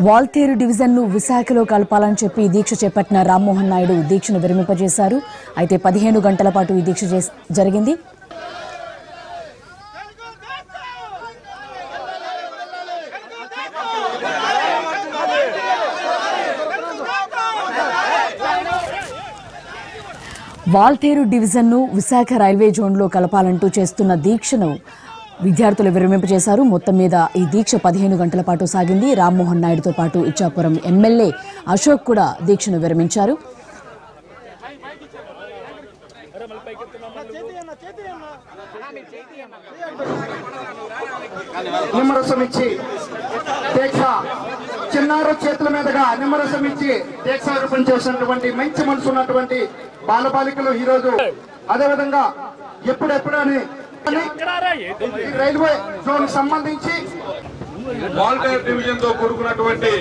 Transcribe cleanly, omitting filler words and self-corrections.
Waltair division ను విశాఖలో కలపాలని చెప్పి దీక్ష చేపట్టిన రామ్మోహన్ నాయుడు దీక్షను విరమింపజేశారు. అయితే 15 గంటల పాటు ఈ దీక్ష జరిగింది. వాల్తేరు డివిజన్ ను విశాఖ రైల్వే జోన్ లో కలపాలంటూ చేస్తున్న దీక్షను విద్యార్థులు విరమింపజేశారు. మొత్తం మీద ఈ దీక్ష 15 గంటల పాటు సాగింది. రామ్మోహన్ నాయుడుతో పాటు ఇచ్చాపురం ఎమ్మెల్యే అశోక్ కూడా దీక్షను విరమించారు. నిమ్మరసం ఇచ్చి దీక్ష చిన్నారు చేతుల మీదుగా నిమ్మరసం ఇచ్చి దీక్ష రూపం చేసినటువంటి మంచి మనసు ఉన్నటువంటి బాలబాలికలు ఈ రోజు అదేవిధంగా ఎప్పుడెప్పుడని రైల్వే జోన్ సంబంధించి వాల్టేర్ డివిజన్ తో కూడుకున్నటువంటి